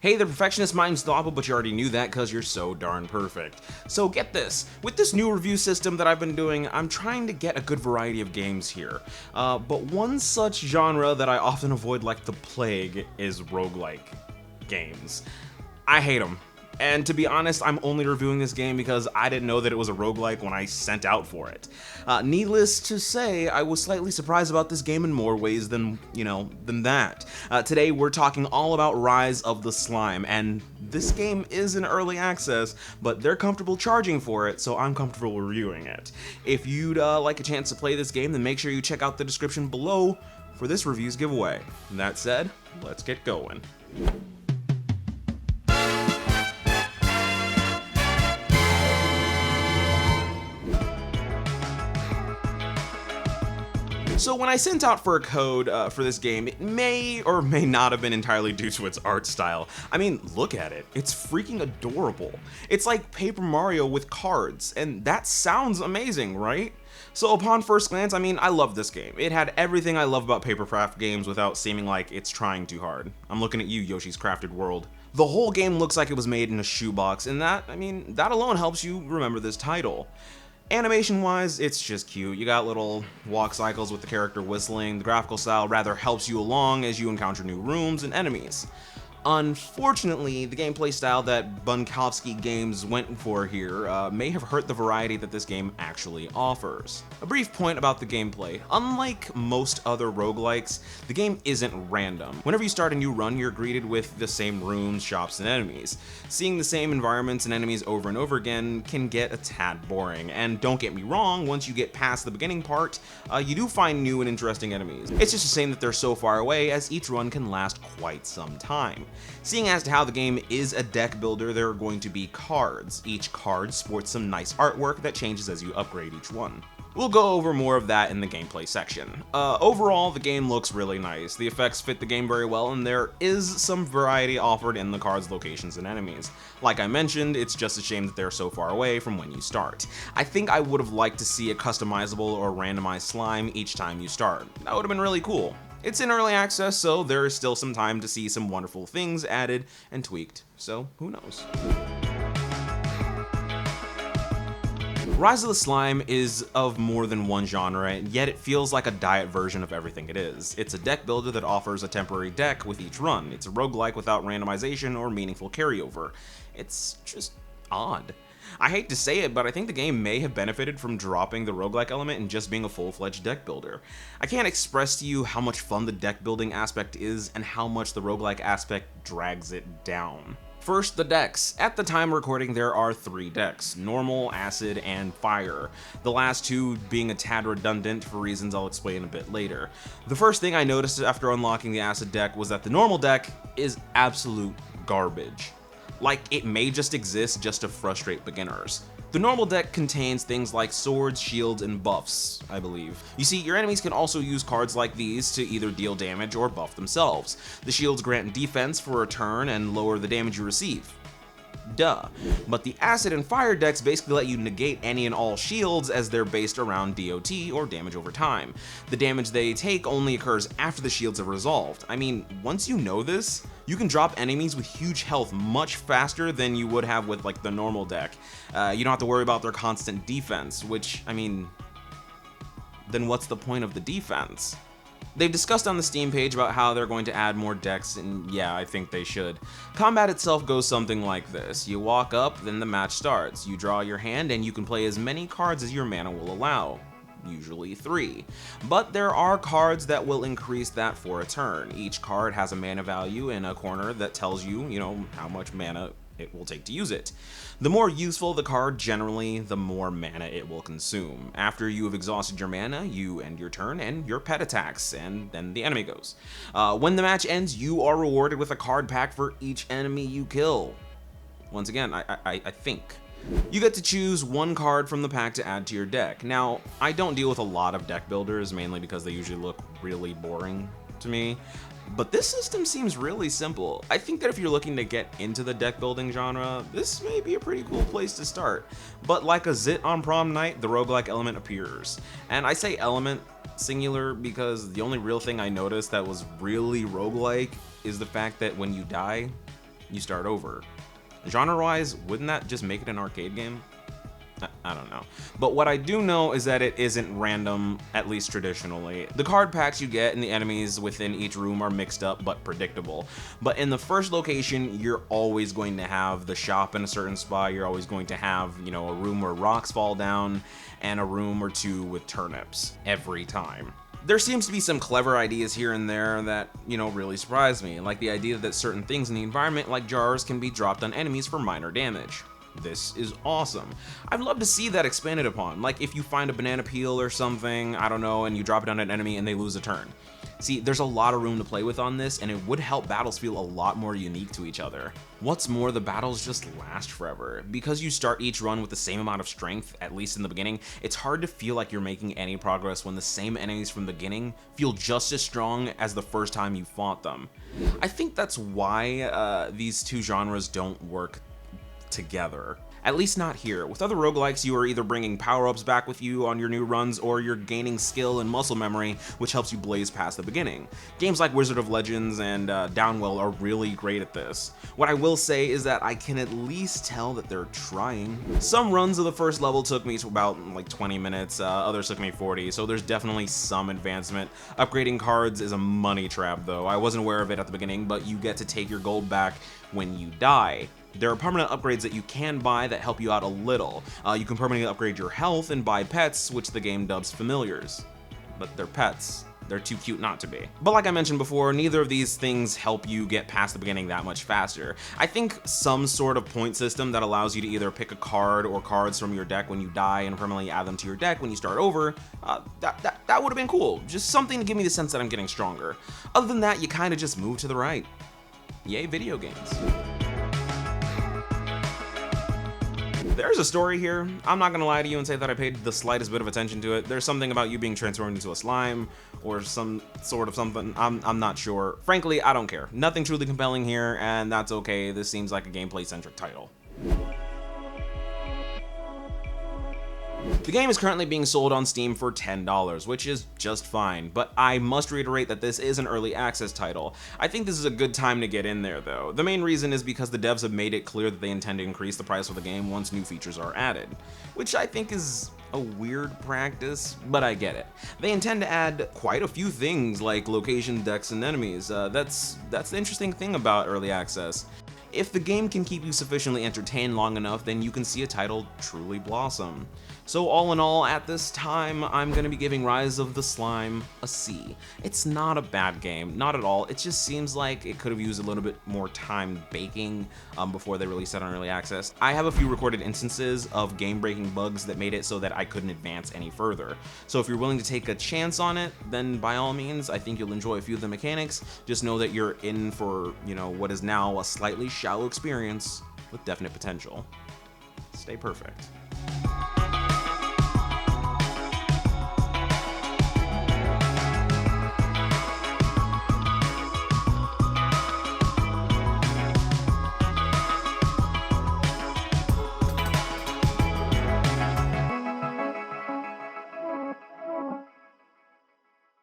Hey, the perfectionist mind's thought, but you already knew that because you're so darn perfect. So get this, with this new review system that I've been doing, I'm trying to get a good variety of games here. But one such genre that I often avoid like the plague is roguelike games. I hate them. And to be honest, I'm only reviewing this game because I didn't know that it was a roguelike when I sent out for it. Needless to say, I was slightly surprised about this game in more ways than that. Today we're talking all about Rise of the Slime, and this game is in early access, but they're comfortable charging for it, so I'm comfortable reviewing it. If you'd like a chance to play this game, then make sure you check out the description below for this review's giveaway. And that said, let's get going. So when I sent out for a code for this game, it may or may not have been entirely due to its art style. I mean, look at it. It's freaking adorable. It's like Paper Mario with cards, and that sounds amazing, right? So upon first glance, I mean, I love this game. It had everything I love about papercraft games without seeming like it's trying too hard. I'm looking at you, Yoshi's Crafted World. The whole game looks like it was made in a shoebox, and that alone helps you remember this title. Animation wise, it's just cute. You got little walk cycles with the character whistling. The graphical style rather helps you along as you encounter new rooms and enemies. Unfortunately, the gameplay style that Bunkowski Games went for here may have hurt the variety that this game actually offers. A brief point about the gameplay. Unlike most other roguelikes, the game isn't random. Whenever you start a new run, you're greeted with the same rooms, shops, and enemies. Seeing the same environments and enemies over and over again can get a tad boring, and don't get me wrong, once you get past the beginning part, you do find new and interesting enemies. It's just a shame that they're so far away, as each run can last quite some time. Seeing as to how the game is a deck builder, there are going to be cards. Each card sports some nice artwork that changes as you upgrade each one. We'll go over more of that in the gameplay section. Overall, the game looks really nice. The effects fit the game very well, and there is some variety offered in the cards, locations, and enemies. Like I mentioned, it's just a shame that they're so far away from when you start. I think I would have liked to see a customizable or randomized slime each time you start. That would have been really cool. It's in early access, so there is still some time to see some wonderful things added and tweaked, so who knows. Rise of the Slime is of more than one genre, and yet it feels like a diet version of everything it is. It's a deck builder that offers a temporary deck with each run. It's a roguelike without randomization or meaningful carryover. It's just odd. I hate to say it, but I think the game may have benefited from dropping the roguelike element and just being a full-fledged deck builder. I can't express to you how much fun the deck building aspect is and how much the roguelike aspect drags it down. First, the decks. At the time of recording, there are 3 decks: normal, acid, and fire. The last 2 being a tad redundant for reasons I'll explain a bit later. The first thing I noticed after unlocking the acid deck was that the normal deck is absolute garbage. Like, it may just exist just to frustrate beginners. The normal deck contains things like swords, shields, and buffs, I believe. You see, your enemies can also use cards like these to either deal damage or buff themselves. The shields grant defense for a turn and lower the damage you receive. Duh. But the acid and fire decks basically let you negate any and all shields as they're based around DOT, or damage over time. The damage they take only occurs after the shields have resolved. I mean, once you know this, you can drop enemies with huge health much faster than you would have with like the normal deck. You don't have to worry about their constant defense, which, I mean, then what's the point of the defense? They've discussed on the Steam page about how they're going to add more decks, and yeah, I think they should. Combat itself goes something like this. You walk up, then the match starts. You draw your hand, and you can play as many cards as your mana will allow. Usually 3. But there are cards that will increase that for a turn. Each card has a mana value in a corner that tells you, how much mana it will take to use it. The more useful the card, generally, the more mana it will consume. After you have exhausted your mana, you end your turn and your pet attacks, and then the enemy goes. When the match ends, you are rewarded with a card pack for each enemy you kill. Once again, I think. You get to choose one card from the pack to add to your deck. Now, I don't deal with a lot of deck builders, mainly because they usually look really boring to me. But this system seems really simple. I think that if you're looking to get into the deck building genre, this may be a pretty cool place to start. But like a zit on prom night, the roguelike element appears. And I say element singular because the only real thing I noticed that was really roguelike is the fact that when you die, you start over. Genre-wise, wouldn't that just make it an arcade game? I don't know. But what I do know is that it isn't random, at least traditionally. The card packs you get and the enemies within each room are mixed up but predictable. But in the first location, you're always going to have the shop in a certain spot. You're always going to have, you know, a room where rocks fall down and a room or two with turnips every time. There seems to be some clever ideas here and there that, you know, really surprise me, like the idea that certain things in the environment, like jars, can be dropped on enemies for minor damage. This is awesome. I'd love to see that expanded upon, like if you find a banana peel or something, I don't know, and you drop it on an enemy and they lose a turn. See, there's a lot of room to play with on this, and it would help battles feel a lot more unique to each other. What's more, the battles just last forever. Because you start each run with the same amount of strength, at least in the beginning, it's hard to feel like you're making any progress when the same enemies from the beginning feel just as strong as the first time you fought them. I think that's why these two genres don't work together. At least not here. With other roguelikes, you are either bringing power-ups back with you on your new runs, or you're gaining skill and muscle memory, which helps you blaze past the beginning. Games like Wizard of Legends and Downwell are really great at this. What I will say is that I can at least tell that they're trying. Some runs of the first level took me to about like 20 minutes, others took me 40, so there's definitely some advancement. Upgrading cards is a money trap though. I wasn't aware of it at the beginning, but you get to take your gold back when you die. There are permanent upgrades that you can buy that help you out a little. You can permanently upgrade your health and buy pets, which the game dubs familiars. But they're pets. They're too cute not to be. But like I mentioned before, neither of these things help you get past the beginning that much faster. I think some sort of point system that allows you to either pick a card or cards from your deck when you die and permanently add them to your deck when you start over, that would have been cool. Just something to give me the sense that I'm getting stronger. Other than that, you kind of just move to the right. Yay, video games. There's a story here. I'm not gonna lie to you and say that I paid the slightest bit of attention to it. There's something about you being transformed into a slime or some sort of something. I'm not sure. Frankly, I don't care. Nothing truly compelling here, and that's okay. This seems like a gameplay-centric title. The game is currently being sold on Steam for $10, which is just fine, but I must reiterate that this is an early access title. I think this is a good time to get in there though. The main reason is because the devs have made it clear that they intend to increase the price of the game once new features are added, which I think is a weird practice, but I get it. They intend to add quite a few things like location, decks, and enemies. That's the interesting thing about early access. If the game can keep you sufficiently entertained long enough, then you can see a title truly blossom. So all in all, at this time, I'm gonna be giving Rise of the Slime a C. It's not a bad game, not at all. It just seems like it could have used a little bit more time baking before they released it on early access. I have a few recorded instances of game-breaking bugs that made it so that I couldn't advance any further. So if you're willing to take a chance on it, then by all means, I think you'll enjoy a few of the mechanics. Just know that you're in for, you know, what is now a slightly shallow experience with definite potential. Stay perfect.